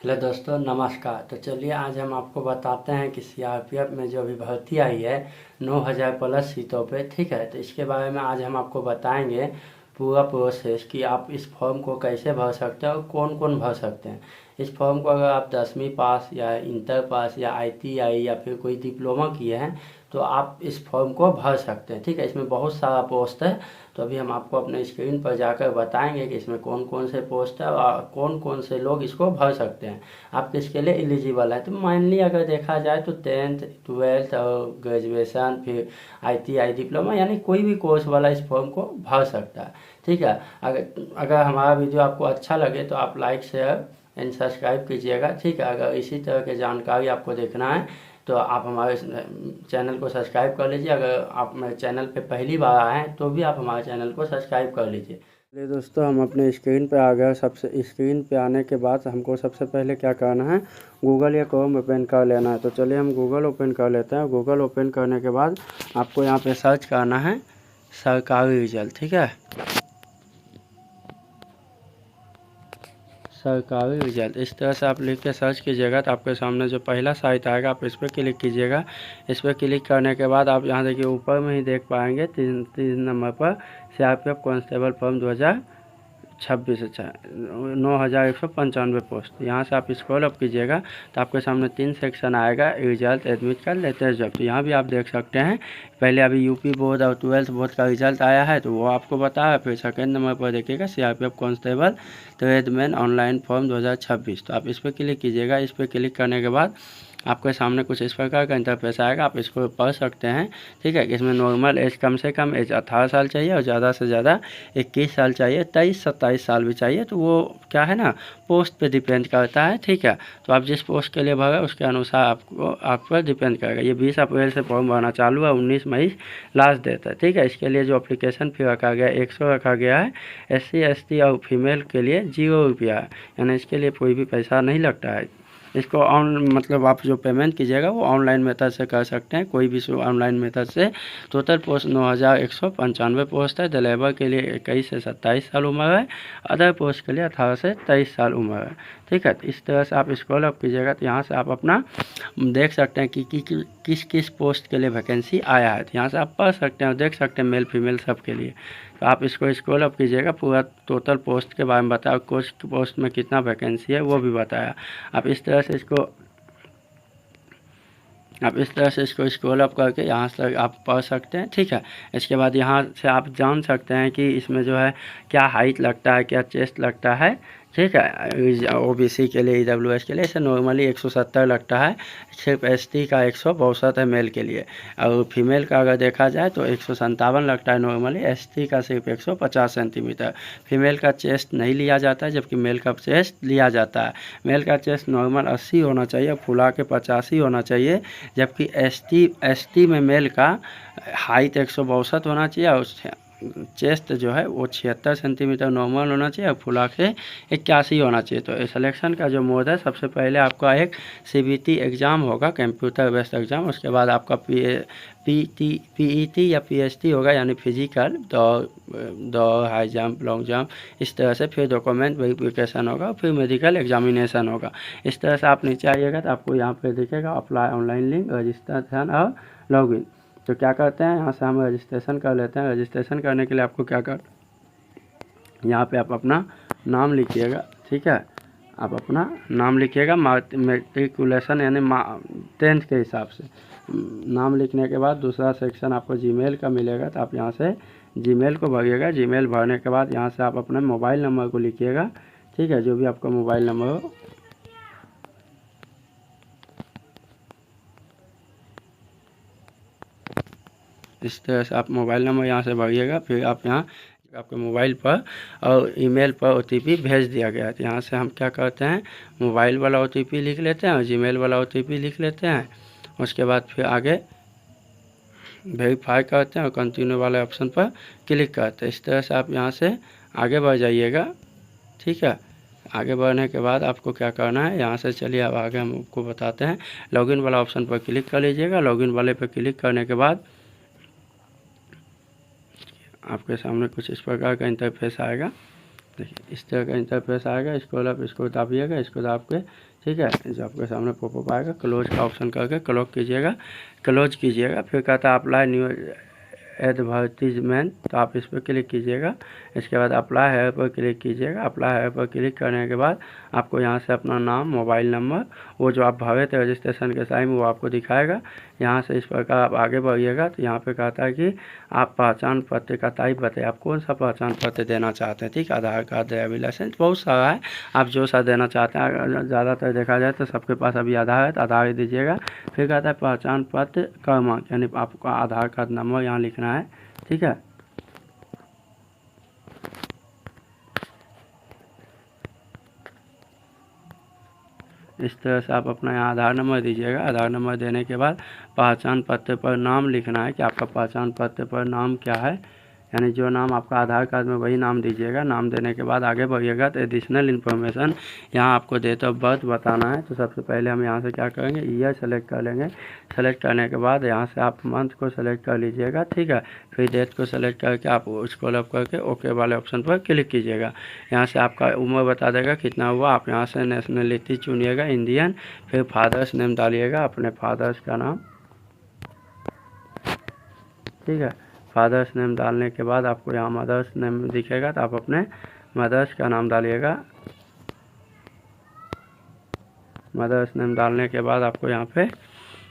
Hello दोस्तों, नमस्कार। तो चलिए आज हम आपको बताते हैं कि सीआरपीएफ में जो अभी भर्ती आई है 9,000 प्लस सीटों पे, ठीक है। तो इसके बारे में आज हम आपको बताएंगे पूरा प्रोसेस कि आप इस फॉर्म को कैसे भर सकते हैं और कौन कौन भर सकते हैं। इस फॉर्म को अगर आप 10वीं पास या इंटर पास या आईटीआई या फिर कोई डिप्लोमा किए हैं तो आप इस फॉर्म को भर सकते हैं, ठीक है। इसमें बहुत सारा पोस्ट है, तो अभी हम आपको अपने स्क्रीन पर जाकर बताएंगे कि इसमें कौन कौन से पोस्ट है और कौन कौन से लोग इसको भर सकते हैं, आप किसके लिए एलिजिबल है। तो माइनली अगर देखा जाए तो 10th 12th और ग्रेजुएशन, फिर आईटीआई डिप्लोमा, यानी कोई भी कोर्स वाला इस फॉर्म को भर सकता है, ठीक है। अगर अगर हमारा वीडियो आपको अच्छा लगे तो आप लाइक शेयर एंड सब्सक्राइब कीजिएगा, ठीक है। अगर इसी तरह की जानकारी आपको देखना है तो आप हमारे चैनल को सब्सक्राइब कर लीजिए। अगर आप मेरे चैनल पे पहली बार आए हैं तो भी आप हमारे चैनल को सब्सक्राइब कर लीजिए। चलिए दोस्तों, हम अपने स्क्रीन पे आ गए। सबसे स्क्रीन पे आने के बाद हमको सबसे पहले क्या करना है, गूगल या क्रोम ओपन कर लेना है। तो चलिए हम गूगल ओपन कर लेते हैं। गूगल ओपन करने के बाद आपको यहाँ पे सर्च करना है सरकारी रिजल्ट, ठीक है। सरकारी रिजल्ट इस तरह से आप लिख के सर्च कीजिएगा तो आपके सामने जो पहला साइट आएगा आप इस पर क्लिक कीजिएगा। इस पर क्लिक करने के बाद आप यहाँ देखिए ऊपर में ही देख पाएंगे तीन नंबर पर सीआरपीएफ कांस्टेबल फॉर्म 2026 अच्छा 9,195 पोस्ट। यहाँ से आप स्क्रॉल अप कीजिएगा तो आपके सामने 3 सेक्शन आएगा, result, admit card, latest job. तो यहाँ भी आप देख सकते हैं पहले अभी यूपी बोर्ड और 12th बोर्ड का रिजल्ट आया है तो वो आपको बताया। फिर सेकेंड नंबर पर देखिएगा CRPF constable tradesman online form 2026। तो आप इस पर क्लिक कीजिएगा। इस पर क्लिक करने के बाद आपके सामने कुछ इस प्रकार का इंटरफेस आएगा, आप इसको पढ़ सकते हैं, ठीक है। इसमें नॉर्मल एज कम से कम एज 18 साल चाहिए और ज़्यादा से ज़्यादा 21 साल चाहिए, 23-27 साल भी चाहिए। तो वो क्या है ना, पोस्ट पे डिपेंड करता है, ठीक है। तो आप जिस पोस्ट के लिए भरे उसके अनुसार आपको आप पर डिपेंड करेगा। ये 20 अप्रैल से फॉर्म भरना चालू है, 19 मई लास्ट डेट है, ठीक है। इसके लिए जो अप्लीकेशन फ़ी रखा गया 100 रखा गया है। SC ST और फीमेल के लिए 0 रुपया है, यानी इसके लिए कोई भी पैसा नहीं लगता है। इसको मतलब आप जो पेमेंट कीजिएगा वो ऑनलाइन मेथड से कर सकते हैं, कोई भी ऑनलाइन मेथड से। टोटल पोस्ट 9,195 पोस्ट है। लेबर के लिए 21 से 27 साल उम्र है, अदर पोस्ट के लिए 18 से 23 साल उम्र है, ठीक है। तो इस तरह से आप स्क्रॉल अप कीजिएगा तो यहाँ से आप अपना देख सकते हैं कि किस किस पोस्ट के लिए वैकेंसी आया है। तो यहाँ से आप पढ़ सकते हैं और देख सकते हैं मेल फीमेल सब के लिए। तो आप इसको स्क्रॉल अप कीजिएगा, पूरा टोटल पोस्ट के बारे में बताया, कुछ पोस्ट में कितना वैकेंसी है वो भी बताया। आप इस तरह से इसको स्क्रॉल अप करके यहाँ से आप पढ़ सकते हैं, ठीक है। इसके बाद यहाँ से आप जान सकते हैं कि इसमें जो है क्या हाइट लगता है, क्या चेस्ट लगता है, ठीक है। OBC के लिए, EWS के लिए इसे नॉर्मली 170 लगता है, सिर्फ ST का 162 है मेल के लिए। और फीमेल का अगर देखा जाए तो 157 लगता है नॉर्मली, ST का सिर्फ 150 सेंटीमीटर। फीमेल का चेस्ट नहीं लिया जाता है जबकि मेल का चेस्ट लिया जाता है। मेल का चेस्ट नॉर्मल 80 होना चाहिए, फुला के 85 होना चाहिए, जबकि ST में मेल का हाइट 162 होना चाहिए और चेस्ट जो है वो 76 सेंटीमीटर नॉर्मल होना चाहिए और फुला के 81 होना चाहिए। तो सिलेक्शन का जो मोड है, सबसे पहले आपका एक CBT एग्ज़ाम होगा, कंप्यूटर बेस्ड एग्ज़ाम। उसके बाद आपका PET या PST होगा, यानी फिजिकल, दौड़, हाई जंप, लॉन्ग जंप, इस तरह से। फिर डॉक्यूमेंट वेरिफिकेशन होगा, फिर मेडिकल एग्जामिनेशन होगा। इस तरह से आप नीचे आइएगा तो आपको यहाँ पे दिखेगा अप्लाई ऑनलाइन लिंक, रजिस्ट्रेशन और लॉगिन। तो क्या करते हैं, यहाँ से हम रजिस्ट्रेशन कर लेते हैं। रजिस्ट्रेशन करने के लिए आपको क्या कर, यहाँ पे आप अपना नाम लिखिएगा, ठीक है। आप अपना नाम लिखिएगा, मैट्रिकुलेशन यानी 10th के हिसाब से नाम लिखने के बाद दूसरा सेक्शन आपको जीमेल का मिलेगा, तो आप यहाँ से जीमेल को भरिएगा। जीमेल भरने के बाद यहाँ से आप अपने मोबाइल नंबर को लिखिएगा, ठीक है, जो भी आपका मोबाइल नंबर हो। इस तरह से आप मोबाइल नंबर यहाँ से भरिएगा। फिर आप यहाँ आपके मोबाइल पर और ईमेल पर OTP भेज दिया गया है। तो यहाँ से हम क्या करते हैं, मोबाइल वाला OTP लिख लेते हैं और जीमेल वाला OTP लिख लेते हैं। उसके बाद फिर आगे वेरीफाई करते हैं और कंटिन्यू वाले ऑप्शन पर क्लिक करते हैं। इस तरह से आप यहाँ से आगे बढ़ जाइएगा, ठीक है। आगे बढ़ने के बाद आपको क्या करना है, यहाँ से चलिए अब आगे हम आपको बताते हैं। लॉगिन वाला ऑप्शन पर क्लिक कर लीजिएगा। लॉगिन वाले पर क्लिक करने के बाद आपके सामने कुछ इस प्रकार का इंटरफेस आएगा। देखिए इस तरह का इंटरफेस आएगा। इसको दाबिएगा, इसको दाब के ठीक है, जो आपके सामने पॉपअप आएगा, क्लोज का ऑप्शन करके क्लोज कीजिएगा। फिर कहता है अप्लाई न्यू एडवर्टीजमेंट, तो आप इस पर क्लिक कीजिएगा। इसके बाद अप्लाई हेयर पर क्लिक कीजिएगा। अप्लाई हेयर पर क्लिक करने के बाद आपको यहाँ से अपना नाम, मोबाइल नंबर, वो जो आप भरे थे रजिस्ट्रेशन के टाइम, वो आपको दिखाएगा। यहाँ से इस प्रकार आप आगे बढ़िएगा तो यहाँ पे कहता है कि आप पहचान पत्र का टाइप बताइए, आप कौन सा पहचान पत्र देना चाहते हैं। ठीक, आधार कार्ड, ड्राइविंग लाइसेंस, बहुत सारा है, आप जो सा देना चाहते हैं। ज़्यादातर देखा जाए तो सबके पास अभी आधार है, तो आधार ही दीजिएगा। फिर कहता है पहचान पत्र क्रमांक, यानी आपका आधार कार्ड नंबर यहाँ लिखना है। ठीक है, इस तरह से आप अपना यहाँ आधार नंबर दीजिएगा। आधार नंबर देने के बाद पहचान पत्र पर नाम लिखना है कि आपका पहचान पत्र पर नाम क्या है, यानी जो नाम आपका आधार कार्ड में वही नाम दीजिएगा। नाम देने के बाद आगे बढ़िएगा तो एडिशनल इन्फॉर्मेशन, यहाँ आपको डेट ऑफ बर्थ बताना है। तो सबसे पहले हम यहाँ से क्या करेंगे, ईयर सेलेक्ट कर लेंगे। सेलेक्ट करने के बाद यहाँ से आप मंथ को सेलेक्ट कर लीजिएगा। ठीक है, फिर डेट को सेलेक्ट करके आप स्क्रॉल अप करके ओके वाले ऑप्शन पर क्लिक कीजिएगा। यहाँ से आपका उम्र बता देगा कितना हुआ। आप यहाँ से नेशनलिटी चुनिएगा, इंडियन। फिर फादर्स नेम डालिएगा, अपने फादर्स का नाम। ठीक है, फादर्स नेम डालने के बाद आपको यहाँ मदर्स नेम दिखेगा, तो आप अपने मदर्स का नाम डालिएगा। मदर्स नेम डालने के बाद आपको यहाँ पे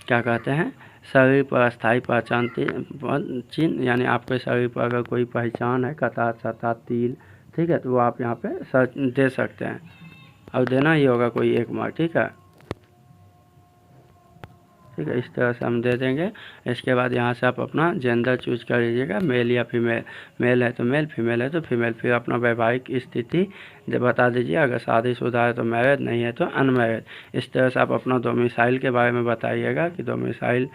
क्या कहते हैं, शरीर पर अस्थायी पहचान चिन्ह, यानी आपके शरीर पर अगर कोई पहचान है, कटा छटा तिल, ठीक है, तो वो आप यहाँ पे सर्च दे सकते हैं, और देना ही होगा कोई एक मार्क। ठीक है, ठीक है, इस तरह से हम दे देंगे। इसके बाद यहाँ से आप अपना जेंडर चूज कर लीजिएगा, मेल या फीमेल। मेल है तो मेल, फीमेल है तो फीमेल। फिर अपना वैवाहिक स्थिति बता दीजिए, अगर शादीशुदा है तो मैरिड, नहीं है तो अनमैरिड। इस तरह से आप अपना डोमिसाइल के बारे में बताइएगा कि डोमिसाइल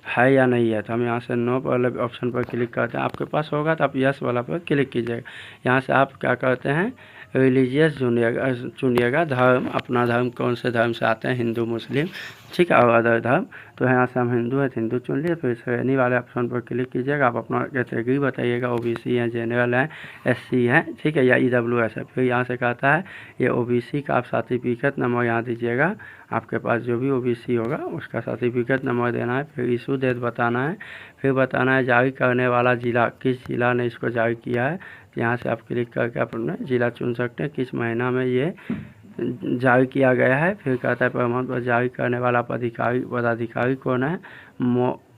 है या नहीं है। तो हम यहाँ से नो वाले ऑप्शन पर क्लिक करते हैं। आपके पास होगा तो आप यस वाला पर क्लिक कीजिएगा। यहाँ से आप क्या करते हैं, रिलीजियस चुनिएगा, धर्म, अपना धर्म कौन से धर्म से आते हैं, हिंदू, मुस्लिम, ठीक है, और अदर धर्म। तो यहाँ से हम हिंदू है तो हिंदू चुन लिए। फिर श्रेणी वाले ऑप्शन पर क्लिक कीजिएगा। आप अपना कैटेगरी बताइएगा, ओबीसी है, जनरल है, एससी है, ठीक है, या ईडब्ल्यूएस है। फिर यहाँ से कहता है ये ओबीसी का आप सर्टिफिकेट नंबर यहाँ दीजिएगा। आपके पास जो भी ओबीसी होगा उसका सर्टिफिकेट नंबर देना है। फिर इशू डेट बताना है। फिर बताना है जारी करने वाला जिला, किस जिला ने इसको जारी किया है। यहाँ से आप क्लिक करके अपना जिला चुन सकते हैं, किस महीना में ये जारी किया गया है। फिर कहता है प्रमाण पत्र जारी करने वाला पदाधिकारी कौन है।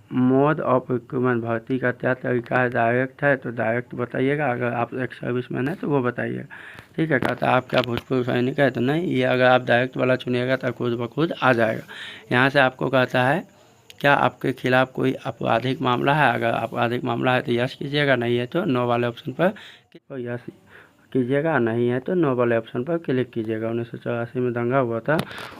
मोड ऑफ रिक्रूटमेंट, भर्ती का क्या तरीका है, डायरेक्ट है तो डायरेक्ट बताइएगा, अगर आप एक सर्विसमैन है तो वो बताइएगा। ठीक है, कहता है आप क्या भूतपूर्व सैनिक है तो नहीं, ये अगर आप डायरेक्ट वाला चुनिएगा तो खुद ब खुद आ जाएगा। यहाँ से आपको कहता है क्या आपके खिलाफ कोई आपराधिक मामला है, अगर आपराधिक मामला है तो यस कीजिएगा, नहीं है तो नो वाले ऑप्शन पर यस कीजिएगा, नहीं है तो नो वाले ऑप्शन पर क्लिक कीजिएगा। 1984 में दंगा हुआ था,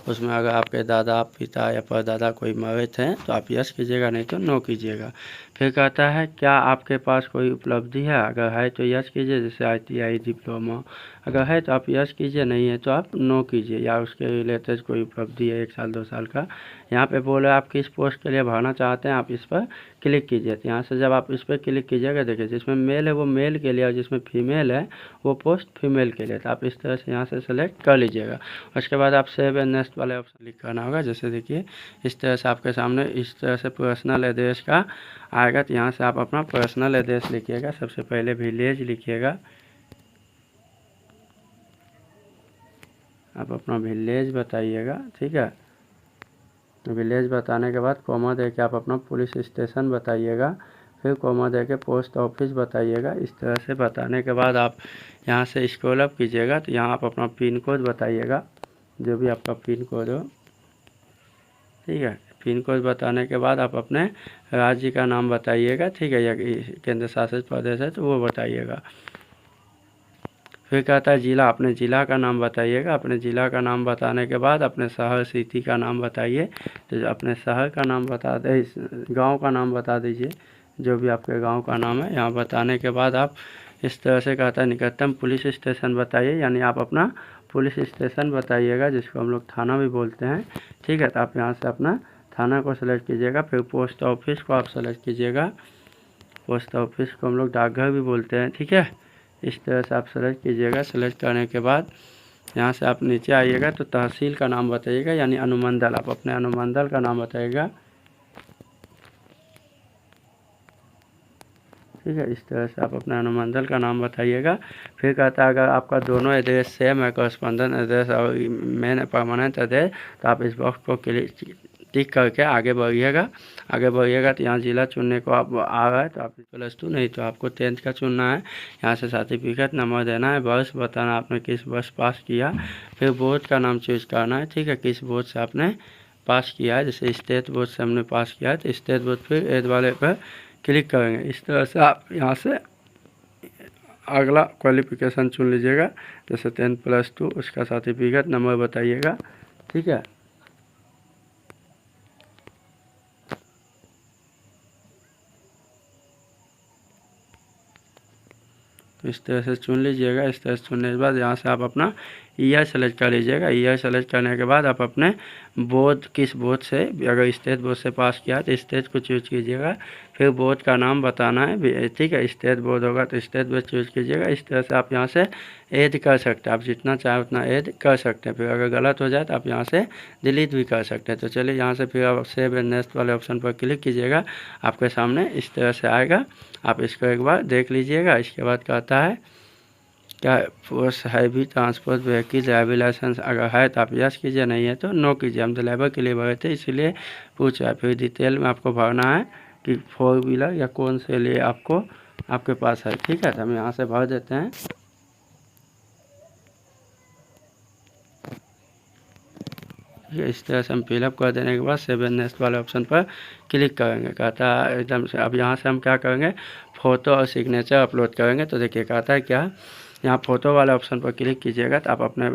उसमें अगर आपके दादा, पिता या परदादा कोई मरे थे तो आप यस कीजिएगा, नहीं तो नो कीजिएगा। फिर कहता है क्या आपके पास कोई उपलब्धि है, अगर है तो यस कीजिए, जैसे ITI, डिप्लोमा, अगर है तो आप यस कीजिए, नहीं है तो आप नो कीजिए। या उसके रिलेटेड कोई उपलब्धि है 1 साल 2 साल का। यहाँ पे बोल रहे हैं आप किस पोस्ट के लिए भरना चाहते हैं, आप इस पर क्लिक कीजिए। तो यहाँ से जब आप इस पर क्लिक कीजिएगा, देखिए जिसमें मेल है वो मेल के लिए, और जिसमें फीमेल है वो पोस्ट फीमेल के लिए। तो आप इस तरह से यहाँ से सेलेक्ट कर लीजिएगा। उसके बाद आप सेव एंड नेक्स्ट वाले ऑप्शन क्लिक करना होगा। जैसे देखिए इस तरह से आपके सामने इस तरह से पर्सनल एड्रेस का आएगा। तो यहाँ से आप अपना पर्सनल एड्रेस लिखिएगा। सबसे पहले विलेज लिखिएगा, आप अपना विलेज बताइएगा। ठीक है, विलेज बताने के बाद कॉमा दे के आप अपना पुलिस स्टेशन बताइएगा। फिर कॉमा दे के पोस्ट ऑफिस बताइएगा। इस तरह से बताने के बाद आप यहाँ से स्क्रॉल अप कीजिएगा, तो यहाँ आप अपना पिन कोड बताइएगा, जो भी आपका पिन कोड हो। ठीक है, पिन कोड बताने के बाद आप अपने राज्य का नाम बताइएगा। ठीक है, या केंद्र शासित प्रदेश है तो वो बताइएगा। फिर कहता है जिला, अपने ज़िला का नाम बताइएगा। अपने ज़िला का नाम बताने के बाद अपने शहर सिटी का नाम बताइए। तो अपने शहर का नाम बता दे, गांव का नाम बता दीजिए, जो भी आपके गांव का नाम है। यहाँ बताने के बाद आप इस तरह से कहता है निकटतम पुलिस स्टेशन बताइए, यानी आप अपना पुलिस स्टेशन बताइएगा, जिसको हम लोग थाना भी बोलते हैं। ठीक है, तो आप यहाँ से अपना थाना को सेलेक्ट कीजिएगा। फिर पोस्ट ऑफिस को आप सेलेक्ट कीजिएगा। पोस्ट ऑफिस को हम लोग डाकघर भी बोलते हैं। ठीक है, इस तरह से आप सेलेक्ट कीजिएगा। सेलेक्ट करने के बाद यहाँ से आप नीचे आइएगा तो तहसील का नाम बताइएगा, यानी अनुमंडल, आप अपने अनुमंडल का नाम बताइएगा। ठीक है, इस तरह से आप अपने अनुमंडल का नाम बताइएगा। फिर कहता है अगर आपका दोनों एड्रेस सेम है, कॉरस्पॉन्डेंट एड्रेस और मेन परमानेंट एड्रेस, तो आप इस बॉक्स को टिक करके आगे बढ़िएगा। आगे बढ़िएगा तो यहाँ ज़िला चुनने को आप आ रहा है तो आप +2, नहीं तो आपको 10th का चुनना है। यहाँ से सर्टिफिकेट नंबर देना है, वर्ष बताना आपने किस वर्ष पास किया। फिर बोर्ड का नाम चूज करना है। ठीक है, किस बोर्ड से आपने पास किया है। जैसे स्टेट बोर्ड से हमने पास किया है तो स्टेट बोर्ड, फिर एड वाले पर क्लिक करेंगे। इस तरह से आप यहाँ से अगला क्वालिफिकेशन चुन लीजिएगा। जैसे 10+2, उसका सर्टिफिकेट नंबर बताइएगा। ठीक है, तो इस तरह से चुन लीजिएगा। इस तरह से चुनने के बाद यहाँ से आप अपना ईयर सेलेक्ट कर लीजिएगा। ईयर सेलेक्ट करने के बाद आप अपने बोर्ड, किस बोर्ड से, अगर स्टेट बोर्ड से पास किया तो स्टेट को चूज कीजिएगा। फिर बोर्ड का नाम बताना है। ठीक है, स्टेट बोर्ड होगा तो स्टेट बोर्ड चूज कीजिएगा। इस तरह से आप यहाँ से ऐड कर सकते हैं, आप जितना चाहे उतना ऐड कर सकते हैं। फिर अगर गलत हो जाए तो आप यहाँ से डिलीट भी कर सकते हैं। तो चलिए यहाँ से फिर आप सेव एंड नेक्स्ट वाले ऑप्शन पर क्लिक कीजिएगा। आपके सामने इस तरह से आएगा, आप इसको एक बार देख लीजिएगा। इसके बाद कहता है क्या force heavy transport vehicle driving licence, अगर है तो आप यस कीजिए, नहीं है तो नो कीजिए। हम तो लेबर के लिए भरे थे इसीलिए पूछा है। फिर डिटेल में आपको भरना है कि 4 व्हीलर या कौन से लिए आपको आपके पास है। ठीक है, तो हम यहाँ से भर देते हैं। इस तरह से हम फिलअप कर देने के बाद सेव एंड नेक्स्ट वाले ऑप्शन पर क्लिक करेंगे। कहता है एकदम से अब यहाँ से हम क्या करेंगे, फ़ोटो और सिग्नेचर अपलोड करेंगे। तो देखिए कहता है क्या, यहाँ फ़ोटो वाले ऑप्शन पर क्लिक कीजिएगा तो आप अपने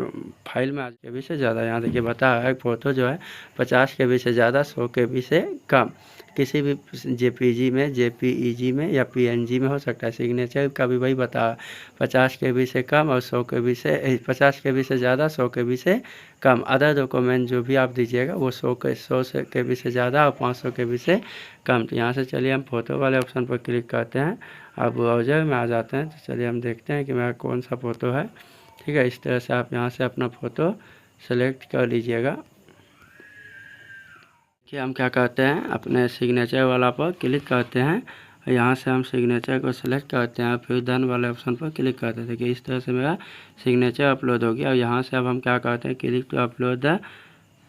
फाइल में 50 KB से ज़्यादा, यहाँ देखिए बता रहा है फ़ोटो जो है 50 KB से ज़्यादा, 100 KB से कम, किसी भी JPG में, JPEG में या PNG में हो सकता है। सिग्नेचर का भी वही बता, 50 KB से कम और 100 KB से 50 KB से ज़्यादा, 100 KB से कम। अदर डॉक्यूमेंट जो भी आप दीजिएगा वो 100 KB से ज़्यादा और 500 KB से कम। तो यहाँ से चलिए हम फ़ोटो वाले ऑप्शन पर क्लिक करते हैं। अब ब्राउज़र में आ जाते हैं। तो चलिए हम देखते हैं कि मेरा कौन सा फ़ोटो है। ठीक है, इस तरह से आप यहाँ से अपना फ़ोटो सेलेक्ट कर लीजिएगा। कि हम क्या करते हैं, अपने सिग्नेचर वाला पर क्लिक करते हैं। यहाँ से हम सिग्नेचर को सिलेक्ट करते हैं, फिर डन वाले ऑप्शन पर क्लिक करते हैं। देखिए इस तरह से मेरा सिग्नेचर अपलोड हो गया। और यहाँ से अब हम क्या करते हैं, click to upload the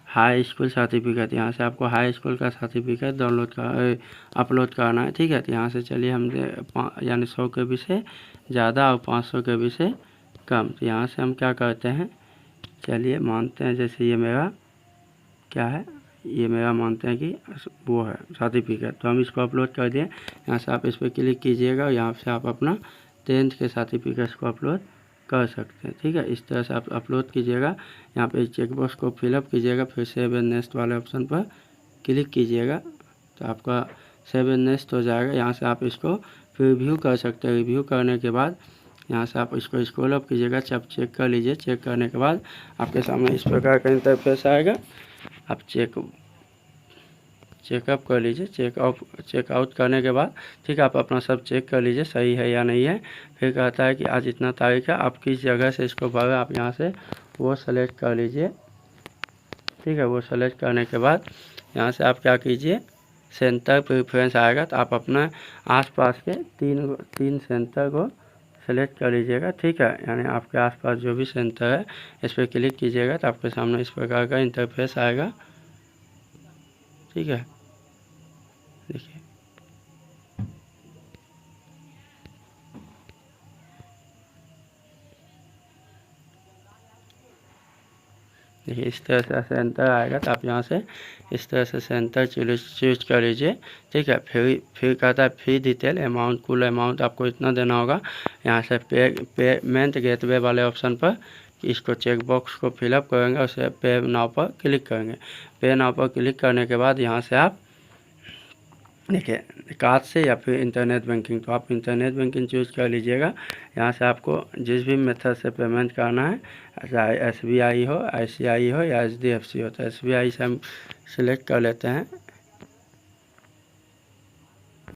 high school certificate. यहाँ से आपको हाई स्कूल का सर्टिफिकेट अपलोड करना है। ठीक है, तो यहाँ से चलिए हम यानी 100 KB से ज़्यादा और 500 KB से कम। तो यहाँ से हम क्या करते हैं, चलिए मानते हैं जैसे ये मेरा क्या है, ये मेरा मानते हैं कि वो है सर्टिफिकेट, तो हम इसको अपलोड कर दिए। यहाँ से आप इस पर क्लिक कीजिएगा और यहाँ से आप अपना 10th के सर्टिफिकेट को अपलोड कर सकते हैं। ठीक है, इस तरह से आप अपलोड कीजिएगा। यहाँ पे चेकबॉक्स को फिलअप कीजिएगा, फिर सेव एंड नेक्स्ट वाले ऑप्शन पर क्लिक कीजिएगा तो आपका सेव एंड नेक्स्ट हो जाएगा। यहाँ से आप इसको रिव्यू कर सकते हैं। रिव्यू करने के बाद यहाँ से आप इसको स्क्रॉल अप कीजिएगा, सब चेक कर लीजिए। चेक करने के बाद आपके सामने इस प्रकार का इंटरफेस आएगा। आप चेकअप कर लीजिए। चेकआउट करने के बाद ठीक है, आप अपना सब चेक कर लीजिए सही है या नहीं है। फिर कहता है कि आज इतना तारीख है, आप किस जगह से इसको भरें, आप यहाँ से वो सेलेक्ट कर लीजिए। ठीक है, वो सेलेक्ट करने के बाद यहाँ से आप क्या कीजिए, सेंटर प्रेफरेंस आएगा तो आप अपना आसपास के तीन सेंटर को सेलेक्ट कर लीजिएगा। ठीक है, यानी आपके आसपास जो भी सेंटर है इस पर क्लिक कीजिएगा तो आपके सामने इस प्रकार का इंटरफेस आएगा। ठीक है, देखिए इस तरह से सेंटर आएगा तो आप यहाँ से इस तरह से सेंटर चूज कर लीजिए। ठीक है, फिर कहता है फी डिटेल अमाउंट, कुल अमाउंट आपको इतना देना होगा। यहाँ से पेमेंट गेटवे वाले ऑप्शन पर इसको चेक बॉक्स को फिलअप करेंगे, उसे पे नाउ पर क्लिक करेंगे। पे नाउ पर क्लिक करने के बाद यहाँ से आप देखिए कार्ड से या फिर इंटरनेट बैंकिंग, तो आप इंटरनेट बैंकिंग चूज कर लीजिएगा। यहाँ से आपको जिस भी मेथड से पेमेंट करना है, चाहे SBI हो, ICI हो या HDFC हो, तो SBI से हम सिलेक्ट कर लेते हैं।